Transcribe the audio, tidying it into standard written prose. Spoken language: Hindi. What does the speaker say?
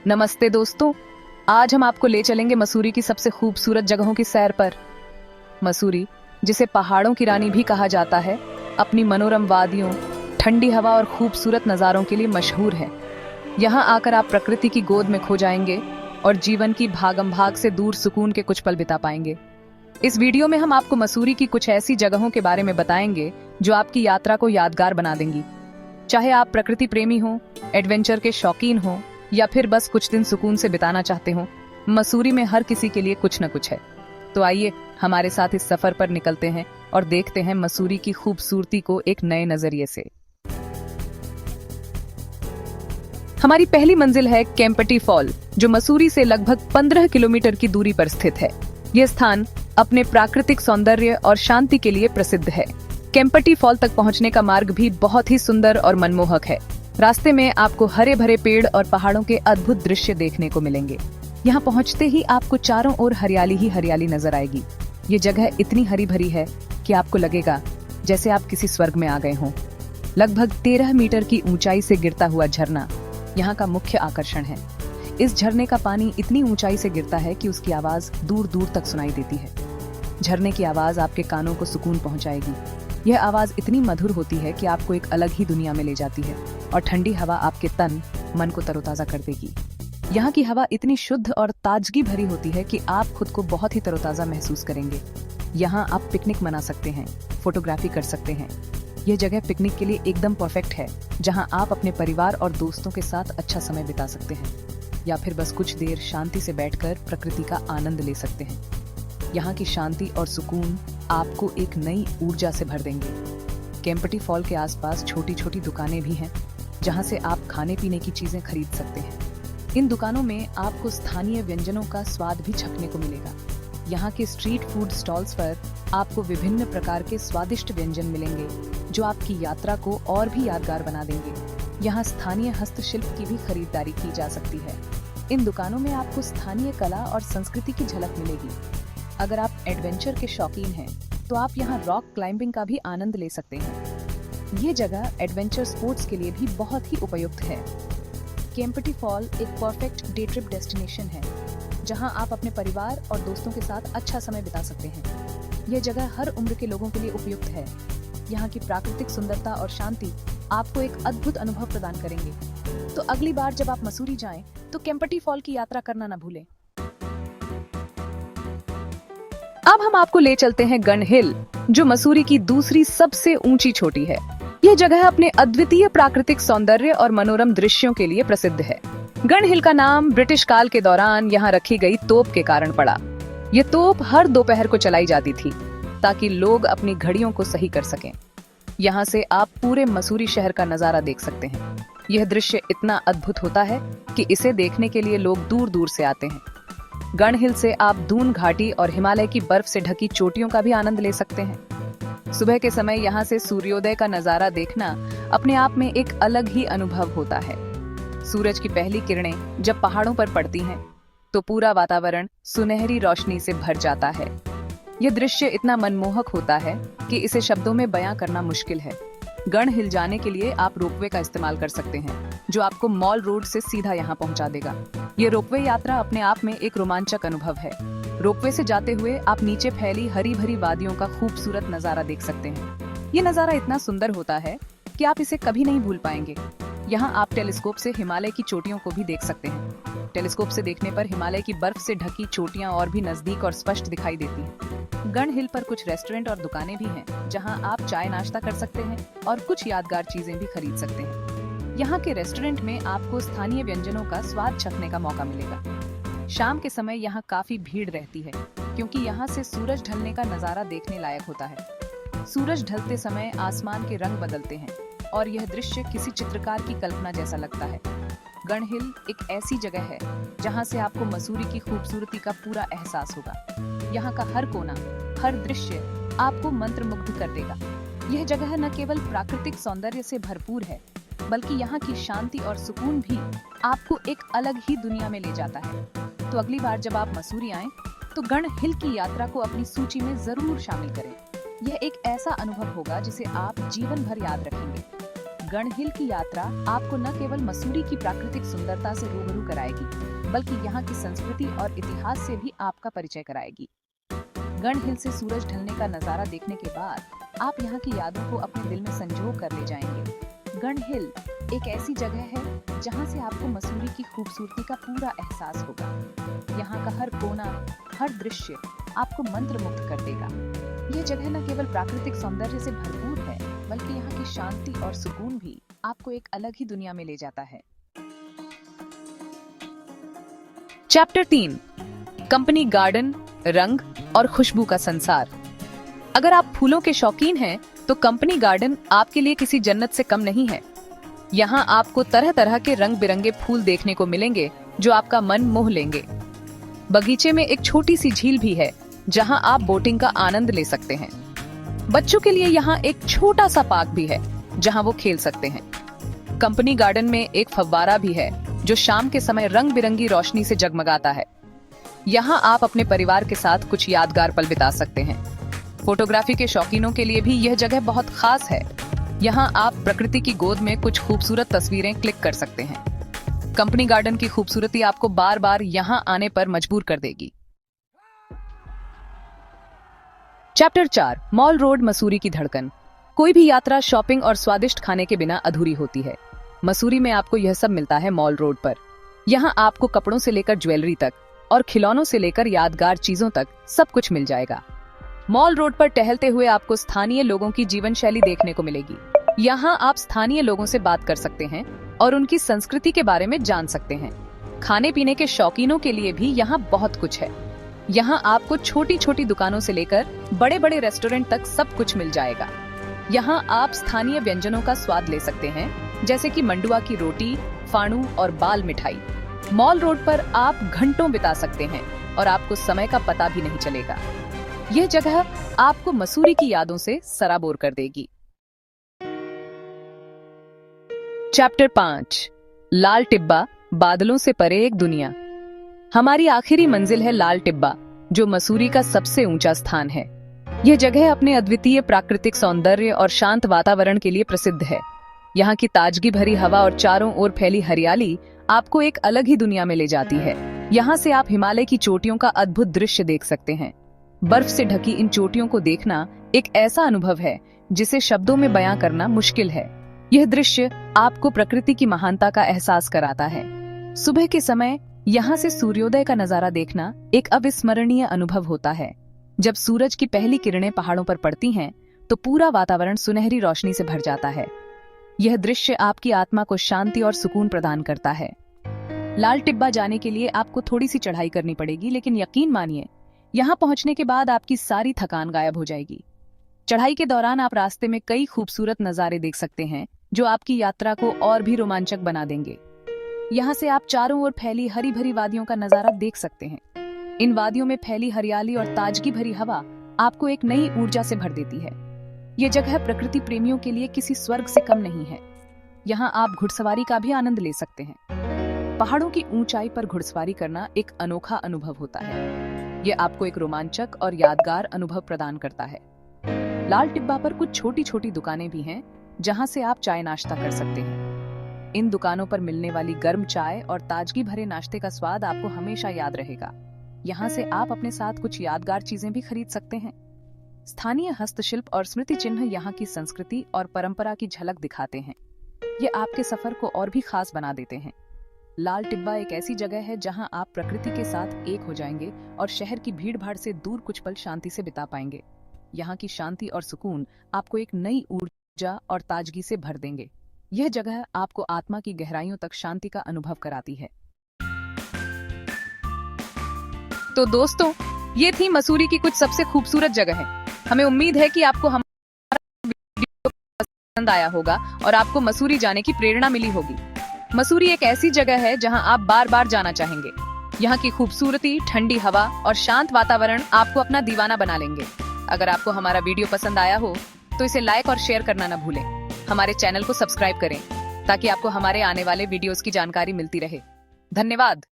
नमस्ते दोस्तों, आज हम आपको ले चलेंगे मसूरी की सबसे खूबसूरत जगहों की सैर पर। मसूरी, जिसे पहाड़ों की रानी भी कहा जाता है, अपनी मनोरम वादियों, ठंडी हवा और खूबसूरत नज़ारों के लिए मशहूर है। यहाँ आकर आप प्रकृति की गोद में खो जाएंगे और जीवन की भागम भाग से दूर सुकून के कुछ पल बिता पाएंगे। इस वीडियो में हम आपको मसूरी की कुछ ऐसी जगहों के बारे में बताएंगे जो आपकी यात्रा को यादगार बना देंगी। चाहे आप प्रकृति प्रेमी हो, एडवेंचर के शौकीन हो या फिर बस कुछ दिन सुकून से बिताना चाहते हो, मसूरी में हर किसी के लिए कुछ न कुछ है। तो आइए हमारे साथ इस सफर पर निकलते हैं और देखते हैं मसूरी की खूबसूरती को एक नए नजरिए से। हमारी पहली मंजिल है केम्पटी फॉल, जो मसूरी से लगभग 15 किलोमीटर की दूरी पर स्थित है। यह स्थान अपने प्राकृतिक सौंदर्य और शांति के लिए प्रसिद्ध है। केम्पटी फॉल तक पहुंचने का मार्ग भी बहुत ही सुंदर और मनमोहक है। रास्ते में आपको हरे भरे पेड़ और पहाड़ों के अद्भुत दृश्य देखने को मिलेंगे। यहाँ पहुँचते ही आपको चारों ओर हरियाली ही हरियाली नजर आएगी। ये जगह इतनी हरी भरी है कि आपको लगेगा जैसे आप किसी स्वर्ग में आ गए हों। लगभग 13 मीटर की ऊंचाई से गिरता हुआ झरना यहाँ का मुख्य आकर्षण है। इस झरने का पानी इतनी ऊंचाई से गिरता है कि उसकी आवाज दूर दूर तक सुनाई देती है। झरने की आवाज आपके कानों को सुकून पहुंचाएगी। यह आवाज इतनी मधुर होती है कि आपको एक अलग ही दुनिया में ले जाती है और ठंडी हवा आपके तन मन को तरोताजा कर देगी। यहाँ की हवा इतनी शुद्ध और ताजगी भरी होती है कि आप खुद को बहुत ही तरोताजा महसूस करेंगे। यहाँ आप पिकनिक मना सकते हैं, फोटोग्राफी कर सकते हैं। यह जगह पिकनिक के लिए एकदम परफेक्ट है, जहाँ आप अपने परिवार और दोस्तों के साथ अच्छा समय बिता सकते हैं या फिर बस कुछ देर शांति से बैठकर प्रकृति का आनंद ले सकते हैं। यहाँ की शांति और सुकून आपको एक नई ऊर्जा से भर देंगे। केम्पटी फॉल के आसपास छोटी छोटी दुकानें भी हैं, जहाँ से आप खाने पीने की चीजें खरीद सकते हैं। इन दुकानों में आपको स्थानीय व्यंजनों का स्वाद भी चखने को मिलेगा। यहाँ के स्ट्रीट फूड स्टॉल्स पर आपको विभिन्न प्रकार के स्वादिष्ट व्यंजन मिलेंगे, जो आपकी यात्रा को और भी यादगार बना देंगे। यहाँ स्थानीय हस्तशिल्प की भी खरीदारी की जा सकती है। इन दुकानों में आपको स्थानीय कला और संस्कृति की झलक मिलेगी। अगर आप एडवेंचर के शौकीन हैं, तो आप यहाँ रॉक क्लाइंबिंग का भी आनंद ले सकते हैं। ये जगह एडवेंचर स्पोर्ट्स के लिए भी बहुत ही उपयुक्त है। केम्पटी फॉल एक परफेक्ट डे ट्रिप डेस्टिनेशन है, जहाँ आप अपने परिवार और दोस्तों के साथ अच्छा समय बिता सकते हैं। यह जगह हर उम्र के लोगों के लिए उपयुक्त है। यहाँ की प्राकृतिक सुंदरता और शांति आपको एक अद्भुत अनुभव प्रदान करेंगे। तो अगली बार जब आप मसूरी जाएं, तो केम्पटी फॉल की यात्रा करना न भूलें। अब हम आपको ले चलते हैं गन हिल, जो मसूरी की दूसरी सबसे ऊंची चोटी है। यह जगह अपने अद्वितीय प्राकृतिक सौंदर्य और मनोरम दृश्यों के लिए प्रसिद्ध है। गन हिल का नाम ब्रिटिश काल के दौरान यहाँ रखी गई तोप के कारण पड़ा। यह तोप हर दोपहर को चलाई जाती थी, ताकि लोग अपनी घड़ियों को सही कर सकें। यहाँ से आप पूरे मसूरी शहर का नजारा देख सकते हैं। यह दृश्य इतना अद्भुत होता है कि इसे देखने के लिए लोग दूर दूर से आते हैं। गन हिल से आप दून घाटी और हिमालय की बर्फ से ढकी चोटियों का भी आनंद ले सकते हैं। सुबह के समय यहाँ से सूर्योदय का नजारा देखना अपने आप में एक अलग ही अनुभव होता है। सूरज की पहली किरणें जब पहाड़ों पर पड़ती हैं, तो पूरा वातावरण सुनहरी रोशनी से भर जाता है। यह दृश्य इतना मनमोहक होता है कि इसे शब्दों में बयां करना मुश्किल है। गन हिल जाने के लिए आप रोपवे का इस्तेमाल कर सकते हैं, जो आपको मॉल रोड से सीधा यहाँ पहुँचा देगा। ये रोपवे यात्रा अपने आप में एक रोमांचक अनुभव है। रोपवे से जाते हुए आप नीचे फैली हरी भरी वादियों का खूबसूरत नजारा देख सकते हैं। ये नजारा इतना सुंदर होता है कि आप इसे कभी नहीं भूल पाएंगे। यहाँ आप टेलीस्कोप से हिमालय की चोटियों को भी देख सकते हैं। टेलीस्कोप से देखने पर हिमालय की बर्फ से ढकी चोटियां और भी नजदीक और स्पष्ट दिखाई देती हैं। गन हिल पर कुछ रेस्टोरेंट और दुकानें भी हैं, जहां आप चाय नाश्ता कर सकते हैं और कुछ यादगार चीजें भी खरीद सकते हैं। यहाँ के रेस्टोरेंट में आपको स्थानीय व्यंजनों का स्वाद चखने का मौका मिलेगा। शाम के समय यहाँ काफी भीड़ रहती है, क्योंकि यहाँ से सूरज ढलने का नजारा देखने लायक होता है। सूरज ढलते समय आसमान के रंग बदलते हैं और यह दृश्य किसी चित्रकार की कल्पना जैसा लगता है। गन हिल एक ऐसी जगह है जहां से आपको मसूरी की खूबसूरती का पूरा एहसास होगा। यहाँ का हर कोना, हर दृश्य आपको मंत्रमुग्ध कर देगा। यह जगह न केवल प्राकृतिक सौंदर्य से भरपूर है, बल्कि यहाँ की शांति और सुकून भी आपको एक अलग ही दुनिया में ले जाता है। तो अगली बार जब आप मसूरी आएं, तो गन हिल की यात्रा को अपनी सूची में जरूर शामिल करें। यह एक ऐसा अनुभव होगा जिसे आप जीवन भर याद रखेंगे। गण हिल की यात्रा आपको न केवल मसूरी की प्राकृतिक सुंदरता से रूबरू कराएगी, बल्कि यहाँ की संस्कृति और इतिहास से भी आपका परिचय कराएगी। गण हिल से सूरज ढलने का नजारा देखने के बाद आप यहाँ की यादों को अपने दिल में संजो कर ले जाएंगे। गण हिल एक ऐसी जगह है जहाँ से आपको मसूरी की खूबसूरती का पूरा एहसास होगा। यहाँ का हर कोना, हर दृश्य आपको मंत्रमुग्ध कर देगा। यह जगह न केवल प्राकृतिक सौंदर्य से भरपूर है, बल्कि यहाँ की शांति और सुकून भी आपको एक अलग ही दुनिया में ले जाता है। चैप्टर 3, कंपनी गार्डन, रंग और खुशबू का संसार। अगर आप फूलों के शौकीन हैं, तो कंपनी गार्डन आपके लिए किसी जन्नत से कम नहीं है। यहाँ आपको तरह तरह के रंग बिरंगे फूल देखने को मिलेंगे जो आपका मन मोह लेंगे। बगीचे में एक छोटी सी झील भी है जहाँ आप बोटिंग का आनंद ले सकते हैं। बच्चों के लिए यहाँ एक छोटा सा पार्क भी है जहाँ वो खेल सकते हैं। कंपनी गार्डन में एक फव्वारा भी है जो शाम के समय रंग बिरंगी रोशनी से जगमगाता है। यहाँ आप अपने परिवार के साथ कुछ यादगार पल बिता सकते हैं। फोटोग्राफी के शौकीनों के लिए भी यह जगह बहुत खास है। यहाँ आप प्रकृति की गोद में कुछ खूबसूरत तस्वीरें क्लिक कर सकते हैं। कंपनी गार्डन की खूबसूरती आपको बार बार यहाँ आने पर मजबूर कर देगी। चैप्टर 4, मॉल रोड, मसूरी की धड़कन। कोई भी यात्रा शॉपिंग और स्वादिष्ट खाने के बिना अधूरी होती है। मसूरी में आपको यह सब मिलता है मॉल रोड पर। यहाँ आपको कपड़ों से लेकर ज्वेलरी तक और खिलौनों से लेकर यादगार चीजों तक सब कुछ मिल जाएगा। मॉल रोड पर टहलते हुए आपको स्थानीय लोगों की जीवन शैली देखने को मिलेगी। यहाँ आप स्थानीय लोगों से बात कर सकते हैं और उनकी संस्कृति के बारे में जान सकते हैं। खाने पीने के शौकीनों के लिए भी यहाँ बहुत कुछ है। यहाँ आपको छोटी छोटी दुकानों से लेकर बड़े बड़े रेस्टोरेंट तक सब कुछ मिल जाएगा। यहाँ आप स्थानीय व्यंजनों का स्वाद ले सकते हैं, जैसे कि मंडुआ की रोटी, फाणू और बाल मिठाई। मॉल रोड पर आप घंटों बिता सकते हैं और आपको समय का पता भी नहीं चलेगा। यह जगह आपको मसूरी की यादों से सराबोर कर देगी। चैप्टर 5, लाल टिब्बा, बादलों से परे एक दुनिया। हमारी आखिरी मंजिल है लाल टिब्बा, जो मसूरी का सबसे ऊंचा स्थान है। यह जगह अपने अद्वितीय प्राकृतिक सौंदर्य और शांत वातावरण के लिए प्रसिद्ध है। यहाँ की ताजगी भरी हवा और चारों ओर फैली हरियाली आपको एक अलग ही दुनिया में ले जाती है। यहाँ से आप हिमालय की चोटियों का अद्भुत दृश्य देख सकते हैं। बर्फ से ढकी इन चोटियों को देखना एक ऐसा अनुभव है जिसे शब्दों में बयां करना मुश्किल है। यह दृश्य आपको प्रकृति की महानता का एहसास कराता है। सुबह के समय यहाँ से सूर्योदय का नजारा देखना एक अविस्मरणीय अनुभव होता है। जब सूरज की पहली किरणें पहाड़ों पर पड़ती हैं, तो पूरा वातावरण सुनहरी रोशनी से भर जाता है। यह दृश्य आपकी आत्मा को शांति और सुकून प्रदान करता है। लाल टिब्बा जाने के लिए आपको थोड़ी सी चढ़ाई करनी पड़ेगी, लेकिन यकीन मानिए, यहाँ पहुँचने के बाद आपकी सारी थकान गायब हो जाएगी। चढ़ाई के दौरान आप रास्ते में कई खूबसूरत नजारे देख सकते हैं, जो आपकी यात्रा को और भी रोमांचक बना देंगे। यहाँ से आप चारों ओर फैली हरी भरी वादियों का नजारा देख सकते हैं। इन वादियों में फैली हरियाली और ताजगी भरी हवा आपको एक नई ऊर्जा से भर देती है। ये जगह प्रकृति प्रेमियों के लिए किसी स्वर्ग से कम नहीं है। यहाँ आप घुड़सवारी का भी आनंद ले सकते हैं। पहाड़ों की ऊंचाई पर घुड़सवारी करना एक अनोखा अनुभव होता है। ये आपको एक रोमांचक और यादगार अनुभव प्रदान करता है। लाल टिब्बा पर कुछ छोटी छोटी दुकानें भी हैं, जहाँ से आप चाय नाश्ता कर सकते हैं। इन दुकानों पर मिलने वाली गर्म चाय और ताजगी भरे नाश्ते का स्वाद आपको हमेशा याद रहेगा। यहाँ से आप अपने साथ कुछ यादगार चीजें भी खरीद सकते हैं। स्थानीय हस्तशिल्प और स्मृति चिन्ह यहाँ की संस्कृति और परंपरा की झलक दिखाते हैं। ये आपके सफर को और भी खास बना देते हैं। लाल टिब्बा एक ऐसी जगह है जहाँ आप प्रकृति के साथ एक हो जाएंगे और शहर की भीड़ भाड़ से दूर कुछ पल शांति से बिता पाएंगे। यहाँ की शांति और सुकून आपको एक नई ऊर्जा और ताजगी से भर देंगे। यह जगह आपको आत्मा की गहराइयों तक शांति का अनुभव कराती है। तो दोस्तों, ये थी मसूरी की कुछ सबसे खूबसूरत जगहें। हमें उम्मीद है कि आपको हमारा वीडियो पसंद आया होगा और आपको मसूरी जाने की प्रेरणा मिली होगी। मसूरी एक ऐसी जगह है जहां आप बार बार जाना चाहेंगे। यहाँ की खूबसूरती, ठंडी हवा और शांत वातावरण आपको अपना दीवाना बना लेंगे। अगर आपको हमारा वीडियो पसंद आया हो तो इसे लाइक और शेयर करना न भूलें। हमारे चैनल को सब्सक्राइब करें ताकि आपको हमारे आने वाले वीडियोस की जानकारी मिलती रहे। धन्यवाद।